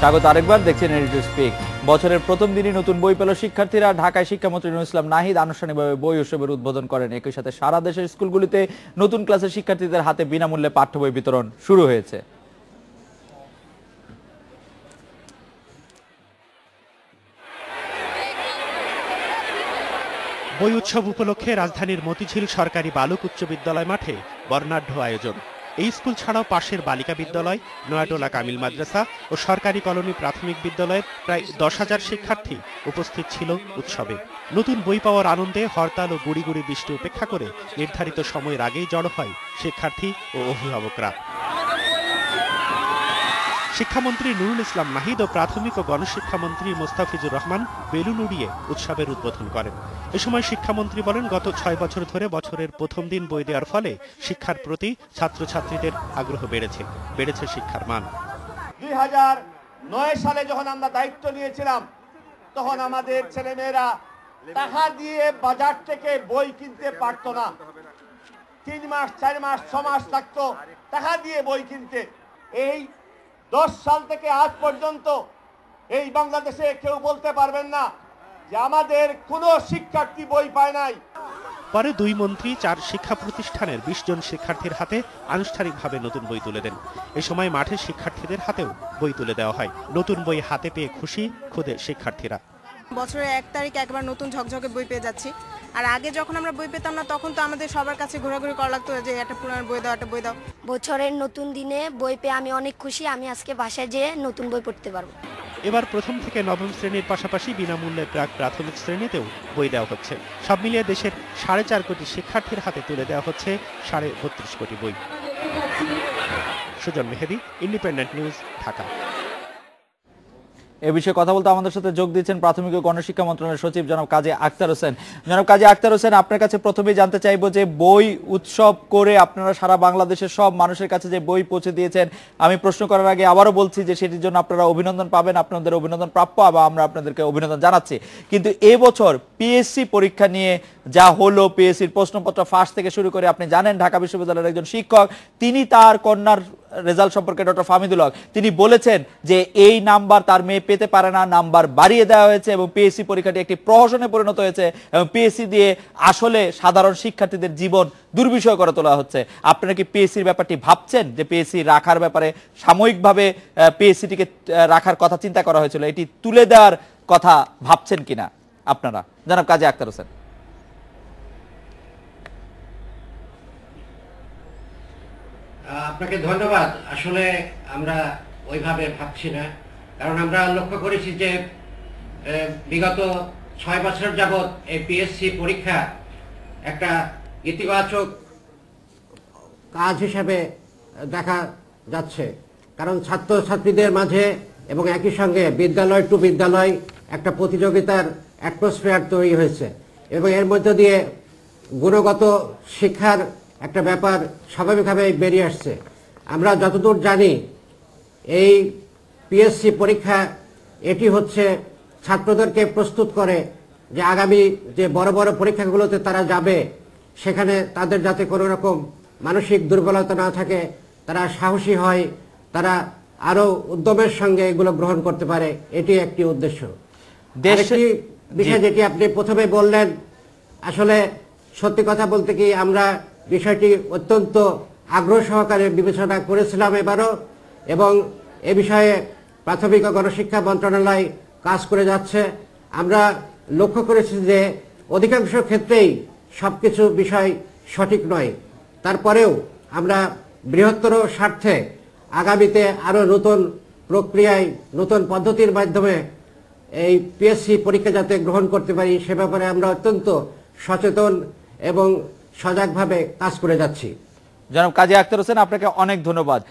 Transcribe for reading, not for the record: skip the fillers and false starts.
স্বাগত আরেকবার, দেখছেন এডি স্পিক। বছরের প্রথম দিনই নতুন বই পেল শিক্ষার্থীরা। ঢাকায় শিক্ষামন্ত্রী নুরুল ইসলাম নাহিদ আনুষ্ঠানিকভাবে বই উৎসবের উদ্বোধন করেন। একই সাথে সারা দেশের স্কুলগুলিতে নতুন ক্লাসের শিক্ষার্থীদের হাতে বিনামূল্যে পাঠ্য বই বিতরণ শুরু হয়েছে। বই উৎসব উপলক্ষে রাজধানীর মতিঝিল সরকারি বালক উচ্চ বিদ্যালয় মাঠে বর্ণাঢ্য আয়োজন। এই স্কুল ছাড়াও পাশের বালিকা বিদ্যালয়, নয়াটোলা কামিল মাদ্রাসা ও সরকারি কলোনি প্রাথমিক বিদ্যালয়ের প্রায় 10,000 শিক্ষার্থী উপস্থিত ছিল উৎসবে। নতুন বই পাওয়ার আনন্দে হরতাল ও গুড়ি গুড়ি বৃষ্টি উপেক্ষা করে নির্ধারিত সময়ের আগেই জড়ো হয় শিক্ষার্থী ও অভিভাবকরা। শিক্ষামন্ত্রী নুরুল ইসলাম নাহিদ ও প্রাথমিক ও গণশিক্ষামন্ত্রী মোস্তাফিজুর রহমান বেলুন উড়িয়ে উৎসবের উদ্বোধন করেন। এ সময় শিক্ষামন্ত্রী বলেন, গত 6 বছর ধরে বছরের প্রথম দিন বই দেওয়ার ফলে শিক্ষার প্রতি ছাত্রছাত্রীদের আগ্রহ বেড়েছে শিক্ষার মান। 2009 সালে যখন আমরা দায়িত্ব নিয়েছিলাম, তখন আমাদের ছেলেমেয়েরা টাকা দিয়ে বাজার থেকে বই কিনতে পারতো না। 3 মাস, 4 মাস, 6 মাস লাগতো টাকা দিয়ে বই কিনতে। এই 10 সাল থেকে আজ পর্যন্ত এই বাংলাদেশে কেউ বলতে পারবেন না যে আমাদের কোনো শিক্ষার্থী বই পায় নাই। পরে 2 মন্ত্রী 4 শিক্ষা প্রতিষ্ঠানের 20 জন শিক্ষার্থীর হাতে আনুষ্ঠানিকভাবে নতুন বই তুলে দেন। এ সময় মাঠে শিক্ষার্থীদের হাতেও বই তুলে দেওয়া হয়। নতুন বই হাতে পেয়ে খুশি খুদে শিক্ষার্থীরা। বছরের 1 তারিখে একবার নতুন ঝকঝকে বই পেয়ে যাচ্ছি। আর আগে যখন আমরা বই পেতাম না, তখন তো আমাদের সবার কাছে ঘোরাঘুরি করা লাগতো যে একটা পুরানো বই দাও, একটা বই দাও। বছরের নতুন দিনে বই পেয়ে আমি অনেক খুশি। আমি আজকে বাসায় যেয়ে নতুন বই পড়তে পারবো। এবার প্রথম থেকে নবম শ্রেণীর পাশাপাশি বিনামূল্যে প্রাথমিক শ্রেণীতেও বই দেওয়া হচ্ছে। সব মিলিয়ে দেশের 4.5 কোটি শিক্ষার্থীর হাতে তুলে দেওয়া হচ্ছে 32.5 কোটি বই। সুজন মেহেদি, ইন্ডিপেন্ডেন্ট নিউজ, ঢাকা। এ বিষয়ে কথা বলতে আমাদের সাথে যোগ দিয়েছেন প্রাথমিক ও গণশিক্ষা মন্ত্রণালয়ের সচিব জনাব কাজী আখতার হোসেন। জনাব কাজী আখতার হোসেন, আপনার কাছে প্রথমেই জানতে চাইবো যে বই উৎসব করে আপনারা সারা বাংলাদেশের সব মানুষের কাছে যে বই পৌঁছে দিয়েছেন, আমি প্রশ্ন করার আগে আবারও বলছি যে সেটির জন্য আপনারা অভিনন্দন পাবেন, আপনাদের অভিনন্দন প্রাপ্য, বা আমরা আপনাদেরকে অভিনন্দন জানাচ্ছি। কিন্তু এবছর পিএসসি পরীক্ষা নিয়ে যা হলো, পিএসসির প্রশ্নপত্র ফাঁস থেকে শুরু করে, আপনি জানেন ঢাকা বিশ্ববিদ্যালয়ের একজন শিক্ষক, তিনি তার কন্যার রেজাল্ট সম্পর্কে, ডক্টর ফাহমিদুল হক, তিনি বলেছেন যে এই নাম্বার তার মেয়ে পেতে পারে না, নাম্বার বাড়িয়ে দেওয়া হয়েছে এবং পিএসসি পরীক্ষাটি একটি প্রহসনে পরিণত হয়েছে এবং পিএসসি দিয়ে আসলে সাধারণ শিক্ষার্থীদের জীবন দুর্বিষহ করে তোলা হচ্ছে। আপনারা কি পিএসসির ব্যাপারটি ভাবছেন যে পিএসসি রাখার ব্যাপারে সাময়িকভাবে পিএসসিটিকে রাখার কথা চিন্তা করা হয়েছিল, এটি তুলে দেওয়ার কথা ভাবছেন কিনা আপনারা? জনাব কাজী আখতার হোসেন। আপনাকে ধন্যবাদ। আসলে আমরা ওইভাবে ভাবছি না, কারণ আমরা লক্ষ্য করেছি যে বিগত 6 বছর যাবৎ এই পিএসসি পরীক্ষা একটা ইতিবাচক কাজ হিসাবে দেখা যাচ্ছে। কারণ ছাত্রছাত্রীদের মাঝে এবং একই সঙ্গে বিদ্যালয় টু বিদ্যালয় একটা প্রতিযোগিতার অ্যাটমসফিয়ার তৈরি হয়েছে এবং এর মধ্য দিয়ে গুণগত শিক্ষার একটা ব্যাপার স্বাভাবিকভাবে বেরিয়ে আসছে। আমরা যতদূর জানি, এই পিএসসি পরীক্ষা এটি হচ্ছে ছাত্রদেরকে প্রস্তুত করে যে আগামী যে বড় বড় পরীক্ষাগুলোতে তারা যাবে, সেখানে তাদের যাতে কোনো রকম মানসিক দুর্বলতা না থাকে, তারা সাহসী হয়, তারা আরো উদ্যমের সঙ্গে এগুলো গ্রহণ করতে পারে, এটি একটি উদ্দেশ্য। আরেকটি বিষয় যেটি আপনি প্রথমে বললেন, আসলে সত্যি কথা বলতে কি আমরা বিষয়টি অত্যন্ত আগ্রহ সহকারে বিবেচনা করেছিলাম এবারও, এবং এ বিষয়ে প্রাথমিক ও গণশিক্ষা মন্ত্রণালয় কাজ করে যাচ্ছে। আমরা লক্ষ্য করেছি যে অধিকাংশ ক্ষেত্রেই সবকিছু বিষয় সঠিক নয়, তারপরেও আমরা বৃহত্তর স্বার্থে আগামীতে আরো নতুন প্রক্রিয়ায়, নতুন পদ্ধতির মাধ্যমে এই পিএসসি পরীক্ষা যাতে গ্রহণ করতে পারি, সে ব্যাপারে আমরা অত্যন্ত সচেতন এবং সজাগভাবে কাজ করে যাচ্ছি। জনাব কাজী আখতার হোসেন, আপনাকে অনেক ধন্যবাদ।